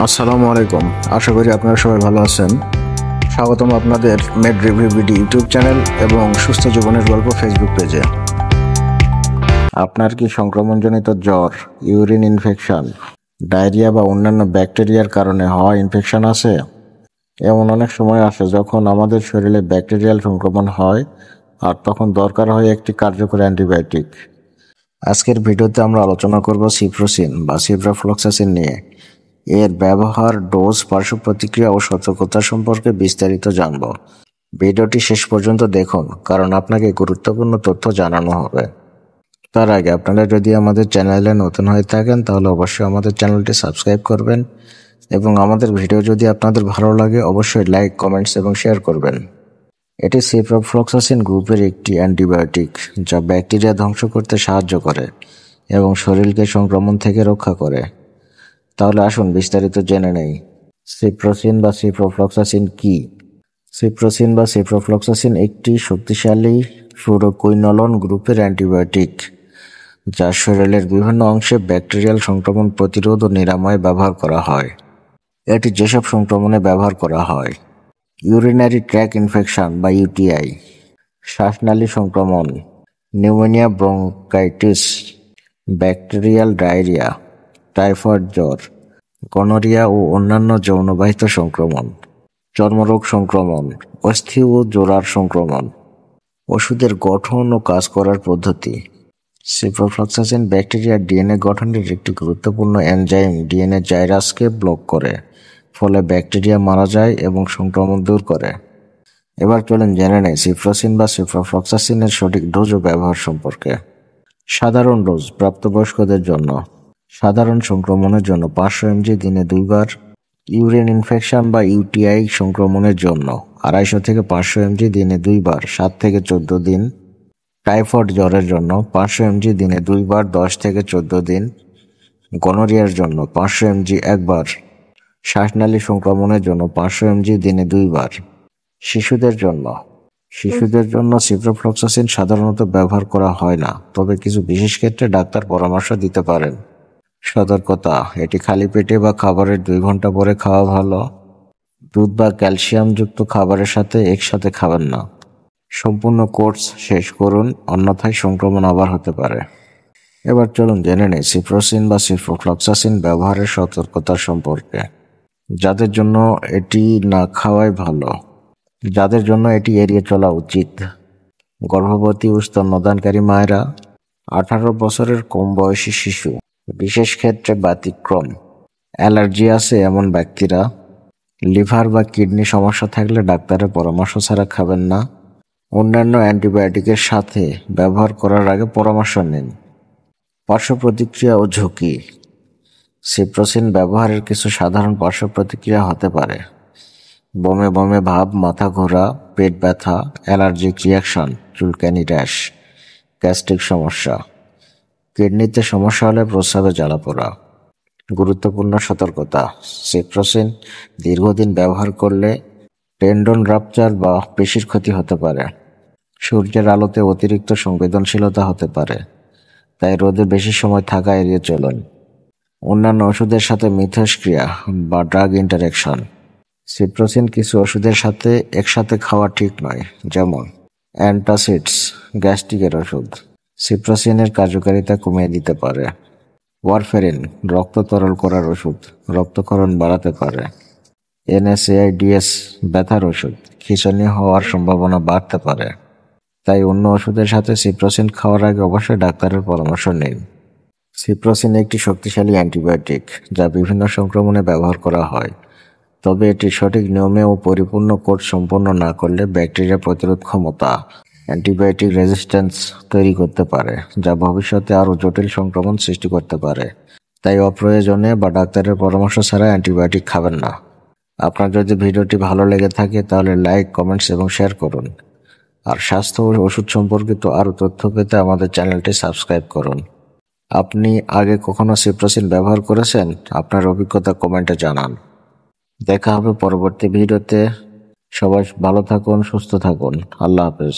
আসসালামু আলাইকুম। আশা করি আপনারা সবাই ভালো আছেন। স্বাগতম আপনাদের made review BD YouTube channel এবং সুস্থ জীবনের গল্প ফেসবুক পেজে। আপনার কি সংক্রমণজনিত জ্বর, ইউরিন ইনফেকশন, ডায়রিয়া বা অন্যান্য ব্যাকটেরিয়ার কারণে হওয়া ইনফেকশন আছে? এমন অনেক সময় আসে যখন আমাদের শরীরে ব্যাকটেরিয়াল সংক্রমণ হয় আর তখন দরকার হয় একটি কার্যকর অ্যান্টিবায়োটিক। আজকের ভিডিওতে আমরা আলোচনা করব সিপ্রোসিন বা সিপ্রোফ্লক্সাসিন নিয়ে। এর ব্যবহার, ডোজ, পার্শ্ব প্রতিক্রিয়া ও সতর্কতা সম্পর্কে বিস্তারিত জানব। ভিডিওটি শেষ পর্যন্ত দেখুন, কারণ আপনাকে গুরুত্বপূর্ণ তথ্য জানানো হবে। তার আগে আপনারা যদি আমাদের চ্যানেলে নতুন হয়ে থাকেন তাহলে অবশ্যই আমাদের চ্যানেলটি সাবস্ক্রাইব করবেন এবং আমাদের ভিডিও যদি আপনাদের ভালো লাগে অবশ্যই লাইক, কমেন্টস এবং শেয়ার করবেন। এটি সিপ্রোফ্লক্সাসিন গ্রুপের একটি অ্যান্টিবায়োটিক যা ব্যাকটেরিয়া ধ্বংস করতে সাহায্য করে এবং শরীরকে সংক্রমণ থেকে রক্ষা করে। তাহলে আসুন বিস্তারিত জেনে নেই। সিপ্রোসিন বা সিপ্রোফ্লক্সাসিন কি? সিপ্রোসিন বা সিপ্রোফ্লক্সাসিন একটি শক্তিশালী ফ্লুরোকুইনোলোন গ্রুপের অ্যান্টিবায়োটিক যা শরীরের বিভিন্ন অংশে ব্যাকটেরিয়াল সংক্রমণ প্রতিরোধ ও নিরাময়ে ব্যবহার করা হয়। এটি যেসব সংক্রমণে ব্যবহার করা হয়: ইউরিনারি ট্র্যাক ইনফেকশন বা ইউটিআই, শ্বাসনালী সংক্রমণ, pneumonia, bronchitis, bacterial diarrhoea, typhoid জ্বর, গনোরিয়া ও অন্যান্য যৌনবাহিত সংক্রমণ, চর্মরোগ সংক্রমণ, অস্থি ও জোড়ার সংক্রমণ। ওষুধের গঠন ও কাজ করার পদ্ধতি। সিপ্রোফ্লক্সাসিন ব্যাকটেরিয়ার ডিএনএ গঠনের একটি গুরুত্বপূর্ণ এনজাইম ডিএনএ জাইরাসকে ব্লক করে, ফলে ব্যাকটেরিয়া মারা যায় এবং সংক্রমণ দূর করে। এবার চলেন জেনে নেই সিপ্রোসিন বা সিপ্রোফ্লক্সাসিনের সঠিক ডোজ ও ব্যবহার সম্পর্কে। সাধারণ ডোজ প্রাপ্তবয়স্কদের জন্য। সাধারণ সংক্রমণের জন্য 500 mg দিনে 2 বার। ইউরিন ইনফেকশন বা ইউটিআই সংক্রমণের জন্য 250 থেকে 500 mg দিনে 2 বার 7 থেকে 14 দিন। টাইফয়েড জ্বরের জন্য 500 mg দিনে 2 বার 10 থেকে 14 দিন। গনোরিয়ার জন্য 500 mg একবার। শ্বাসনালী সংক্রমণের জন্য 500 mg দিনে 2 বার। শিশুদের জন্য সিপ্রোফ্লক্সাসিন সাধারণত ব্যবহার করা হয় না, তবে কিছু বিশেষ ক্ষেত্রে ডাক্তার পরামর্শ দিতে পারেন। সতর্কতা: এটি খালি পেটে বা খাবারের 2 ঘন্টা পরে খাওয়া ভালো। দুধ বা ক্যালসিয়ামযুক্ত খাবারের সাথে একসাথে খাবেন না। সম্পূর্ণ কোর্স শেষ করুন, অন্যথায় সংক্রমণ আবার হতে পারে। এবার চলুন জেনে নেই সিপ্রোসিন বা সিপ্রোফ্লক্সাসিন ব্যবহারের সতর্কতা সম্পর্কে। যাদের জন্য এটি না খাওয়াই ভালো, যাদের জন্য এটি এড়িয়ে চলা উচিত: গর্ভবতী ও স্তন্যদানকারী মায়েরা, 18 বছরের কম বয়সী শিশু, বিশেষ ক্ষেত্রে ব্যতিক্রম, অ্যালার্জি আছে এমন ব্যক্তিরা, লিভার বা কিডনি সমস্যা থাকলে ডাক্তারের পরামর্শ ছাড়া খাবেন না। অন্যান্য অ্যান্টিবায়োটিকের সাথে ব্যবহার করার আগে পরামর্শ নিন। পার্শ্ব প্রতিক্রিয়া ও ঝুঁকি। সিপ্রোসিন ব্যবহারের কিছু সাধারণ পার্শ্ব প্রতিক্রিয়া হতে পারে: বমি বমি ভাব, মাথা ঘোরা, পেট ব্যথা, অ্যালার্জিক রিয়াকশন, চুলকানি, র্যাশ, গ্যাস্ট্রিক সমস্যা। কিডনিতে সমস্যা হলে প্রস্রাবে জ্বালা পোড়া। গুরুত্বপূর্ণ সতর্কতা: সিপ্রোসিন দীর্ঘদিন ব্যবহার করলে টেন্ডন রাপচার বা পেশির ক্ষতি হতে পারে। সূর্যের আলোতে অতিরিক্ত সংবেদনশীলতা হতে পারে, তাই রোদে বেশি সময় থাকা এড়িয়ে চলুন। অন্যান্য ওষুধের সাথে মিথস্ক্রিয়া বা ড্রাগ ইন্টারেকশন। সিপ্রোসিন কিছু ওষুধের সাথে একসাথে খাওয়া ঠিক নয়, যেমন অ্যান্টাসিডস, গ্যাস্ট্রিকের ওষুধ। সিপ্রোসিনের কার্যকারিতা কমিয়ে দিতে পারে। ওয়ারফেরিন, রক্ত তরল করার ওষুধ, রক্তক্ষরণ বাড়াতে পারে। NSAIDs, ব্যথার ওষুধ, খিঁচুনি হওয়ার সম্ভাবনা বাড়তে পারে। তাই অন্য ওষুধের সাথে সিপ্রোসিন খাওয়ার আগে অবশ্যই ডাক্তারের পরামর্শ নিন। সিপ্রোসিন একটি শক্তিশালী অ্যান্টিবায়োটিক যা বিভিন্ন সংক্রমণে ব্যবহার করা হয়, তবে এটি সঠিক নিয়মে ও পরিপূর্ণ কোর্স সম্পন্ন না করলে ব্যাকটেরিয়া প্রতিরোধ ক্ষমতা, অ্যান্টিবায়োটিক রেজিস্ট্যান্স তৈরি করতে পারে, যা ভবিষ্যতে আরও জটিল সংক্রমণ সৃষ্টি করতে পারে। তাই অপ্রয়োজনে বা ডাক্তারের পরামর্শ ছাড়া অ্যান্টিবায়োটিক খাবেন না। আপনার যদি ভিডিওটি ভালো লেগে থাকে তাহলে লাইক, কমেন্টস এবং শেয়ার করুন। আর স্বাস্থ্য ও ওষুধ সম্পর্কিত আরও তথ্য পেতে আমাদের চ্যানেলটি সাবস্ক্রাইব করুন। আপনি আগে কখনো সিপ্রোসিন ব্যবহার করেছেন? আপনার অভিজ্ঞতা কমেন্টে জানান। দেখা হবে পরবর্তী ভিডিওতে। সবাই ভালো থাকুন, সুস্থ থাকুন। আল্লাহ হাফেজ।